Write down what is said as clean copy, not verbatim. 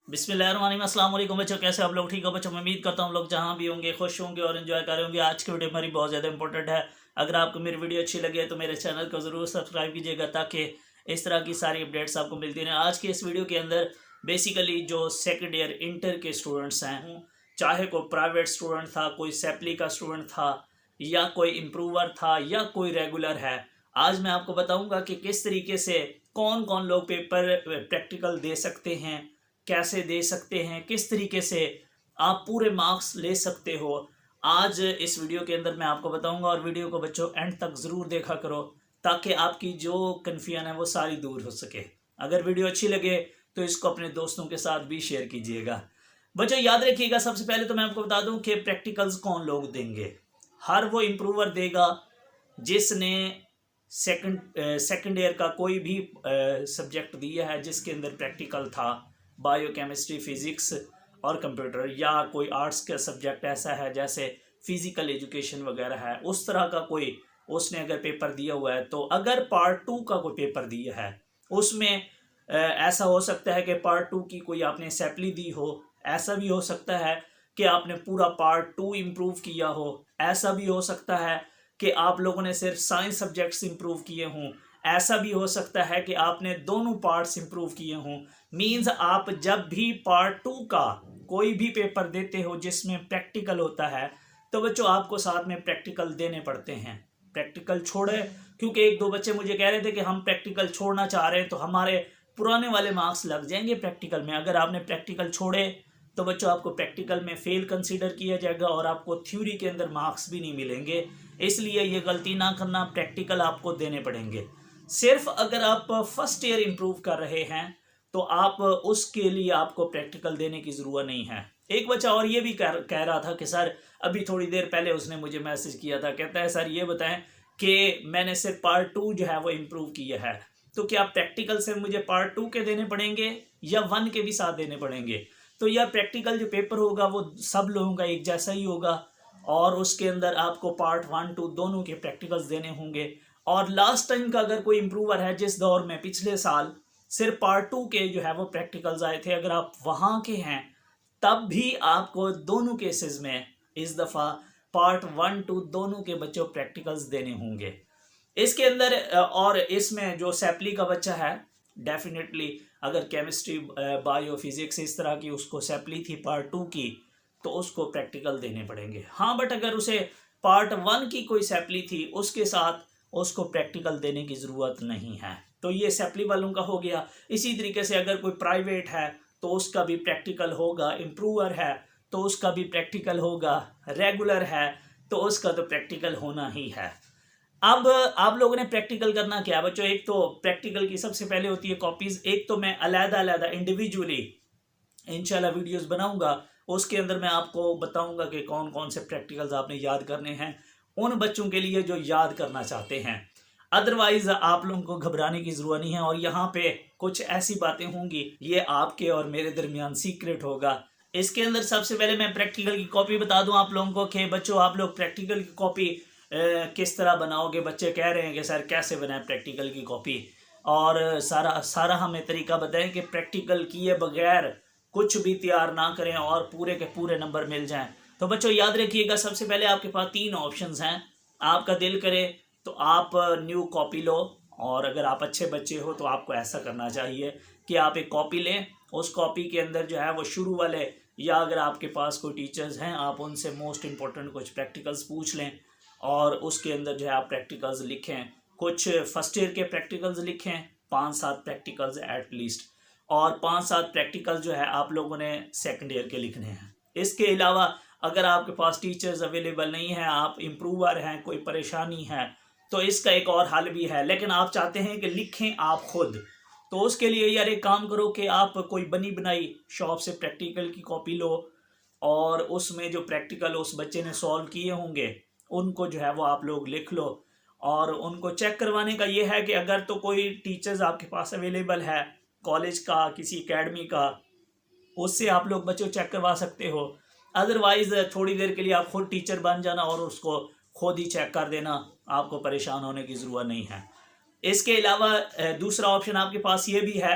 बिस्मिल्लाहिर्रहमानिर्रहीम। अस्सलाम वालेकुम बच्चों, कैसे आप लोग? ठीक हो बच्चों? मैं उम्मीद करता हूँ आप लोग जहाँ भी होंगे खुश होंगे और एंजॉय कर रहे होंगे। आज की वीडियो हमारी बहुत ज़्यादा इंपॉर्टेंट है। अगर आपको मेरी वीडियो अच्छी लगे तो मेरे चैनल को ज़रूर सब्सक्राइब कीजिएगा ताकि इस तरह की सारी अपडेट्स आपको मिलती रहें। आज की इस वीडियो के अंदर बेसिकली जो सेकेंड ईयर इंटर के स्टूडेंट्स हैं, चाहे कोई प्राइवेट स्टूडेंट था, कोई सेपली का स्टूडेंट था, या कोई इम्प्रूवर था, या कोई रेगुलर है, आज मैं आपको बताऊंगा कि किस तरीके से कौन कौन लोग पेपर प्रैक्टिकल दे सकते हैं, कैसे दे सकते हैं, किस तरीके से आप पूरे मार्क्स ले सकते हो। आज इस वीडियो के अंदर मैं आपको बताऊंगा और वीडियो को बच्चों एंड तक ज़रूर देखा करो ताकि आपकी जो कन्फ्यूजन है वो सारी दूर हो सके। अगर वीडियो अच्छी लगे तो इसको अपने दोस्तों के साथ भी शेयर कीजिएगा। बच्चों याद रखिएगा, सबसे पहले तो मैं आपको बता दूं कि प्रैक्टिकल्स कौन लोग देंगे। हर वो इम्प्रूवर देगा जिसने सेकंड ईयर का कोई भी सब्जेक्ट दिया है जिसके अंदर प्रैक्टिकल था, बायो केमिस्ट्री, फिज़िक्स और कंप्यूटर, या कोई आर्ट्स का सब्जेक्ट ऐसा है जैसे फिज़िकल एजुकेशन वगैरह है, उस तरह का कोई उसने अगर पेपर दिया हुआ है। तो अगर पार्ट 2 का कोई पेपर दिया है उसमें ऐसा हो सकता है कि पार्ट 2 की कोई आपने सैपली दी हो, ऐसा भी हो सकता है कि आपने पूरा पार्ट 2 इम्प्रूव किया हो, ऐसा भी हो सकता है कि आप लोगों ने सिर्फ साइंस सब्जेक्ट्स इम्प्रूव किए हों, ऐसा भी हो सकता है कि आपने दोनों पार्ट्स इम्प्रूव किए हों। मींस आप जब भी पार्ट 2 का कोई भी पेपर देते हो जिसमें प्रैक्टिकल होता है तो बच्चों आपको साथ में प्रैक्टिकल देने पड़ते हैं। प्रैक्टिकल छोड़े, क्योंकि एक दो बच्चे मुझे कह रहे थे कि हम प्रैक्टिकल छोड़ना चाह रहे हैं तो हमारे पुराने वाले मार्क्स लग जाएंगे प्रैक्टिकल में। अगर आपने प्रैक्टिकल छोड़े तो बच्चों आपको प्रैक्टिकल में फेल कंसीडर किया जाएगा और आपको थ्योरी के अंदर मार्क्स भी नहीं मिलेंगे। इसलिए ये गलती ना करना, प्रैक्टिकल आपको देने पड़ेंगे। सिर्फ अगर आप फर्स्ट ईयर इम्प्रूव कर रहे हैं तो आप उसके लिए आपको प्रैक्टिकल देने की ज़रूरत नहीं है। एक बच्चा और ये भी कह रहा था कि सर, अभी थोड़ी देर पहले उसने मुझे मैसेज किया था, कहता है सर ये बताएं कि मैंने सिर्फ पार्ट 2 जो है वो इम्प्रूव किया है, तो क्या प्रैक्टिकल से मुझे पार्ट 2 के देने पड़ेंगे या 1 के भी साथ देने पड़ेंगे? तो यह प्रैक्टिकल जो पेपर होगा वो सब लोगों का एक जैसा ही होगा और उसके अंदर आपको पार्ट 1 2 दोनों के प्रैक्टिकल्स देने होंगे। और लास्ट टाइम का अगर कोई इम्प्रूवर है जिस दौर में पिछले साल सिर्फ पार्ट 2 के जो है वो प्रैक्टिकल्स आए थे, अगर आप वहाँ के हैं तब भी आपको दोनों केसेस में इस दफ़ा पार्ट 1 2 दोनों के बच्चों प्रैक्टिकल्स देने होंगे इसके अंदर। और इसमें जो सैपली का बच्चा है डेफिनेटली अगर केमिस्ट्री, बायो, फिजिक्स इस तरह की उसको सैपली थी पार्ट 2 की तो उसको प्रैक्टिकल देने पड़ेंगे। हाँ, बट अगर उसे पार्ट 1 की कोई सैपली थी उसके साथ उसको प्रैक्टिकल देने की ज़रूरत नहीं है। तो ये सैपली वालों का हो गया। इसी तरीके से अगर कोई प्राइवेट है तो उसका भी प्रैक्टिकल होगा, इम्प्रूवर है तो उसका भी प्रैक्टिकल होगा, रेगुलर है तो उसका तो प्रैक्टिकल होना ही है। अब आप लोगों ने प्रैक्टिकल करना क्या बच्चों? एक तो प्रैक्टिकल की सबसे पहले होती है कॉपीज। एक तो मैं अलग-अलग इंडिविजुअली इंशाल्लाह वीडियोस बनाऊंगा, उसके अंदर मैं आपको बताऊंगा कि कौन कौन से प्रैक्टिकल्स आपने याद करने हैं उन बच्चों के लिए जो याद करना चाहते हैं। अदरवाइज आप लोगों को घबराने की जरूरत नहीं है। और यहाँ पे कुछ ऐसी बातें होंगी, ये आपके और मेरे दरमियान सीक्रेट होगा। इसके अंदर सबसे पहले मैं प्रैक्टिकल की कॉपी बता दूं आप लोगों को कि बच्चों आप लोग प्रैक्टिकल की कॉपी किस तरह बनाओगे। बच्चे कह रहे हैं कि सर कैसे बनाए प्रैक्टिकल की कॉपी, और सारा हमें तरीका बताएं कि प्रैक्टिकल किए बगैर कुछ भी तैयार ना करें और पूरे के पूरे नंबर मिल जाएं। तो बच्चों याद रखिएगा, सबसे पहले आपके पास 3 ऑप्शंस हैं। आपका दिल करे तो आप न्यू कॉपी लो, और अगर आप अच्छे बच्चे हो तो आपको ऐसा करना चाहिए कि आप एक कॉपी लें, उस कॉपी के अंदर जो है वो शुरू वाले, या अगर आपके पास कोई टीचर्स हैं आप उनसे मोस्ट इम्पोर्टेंट कुछ प्रैक्टिकल्स पूछ लें और उसके अंदर जो है आप प्रैक्टिकल्स लिखें। कुछ फर्स्ट ईयर के प्रैक्टिकल्स लिखें, 5-7 प्रैक्टिकल्स एट लीस्ट, और 5-7 प्रैक्टिकल्स जो है आप लोगों ने सेकंड ईयर के लिखने हैं। इसके अलावा अगर आपके पास टीचर्स अवेलेबल नहीं हैं, आप इम्प्रूवर हैं, कोई परेशानी है, तो इसका एक और हल भी है। लेकिन आप चाहते हैं कि लिखें आप खुद, तो उसके लिए यार एक काम करो कि आप कोई बनी बनाई शॉप से प्रैक्टिकल की कॉपी लो और उसमें जो प्रैक्टिकल उस बच्चे ने सॉल्व किए होंगे उनको जो है वो आप लोग लिख लो। और उनको चेक करवाने का ये है कि अगर तो कोई टीचर्स आपके पास अवेलेबल है कॉलेज का, किसी एकेडमी का, उससे आप लोग बच्चों चेक करवा सकते हो। अदरवाइज थोड़ी देर के लिए आप खुद टीचर बन जाना और उसको खुद ही चेक कर देना, आपको परेशान होने की ज़रूरत नहीं है। इसके अलावा दूसरा ऑप्शन आपके पास ये भी है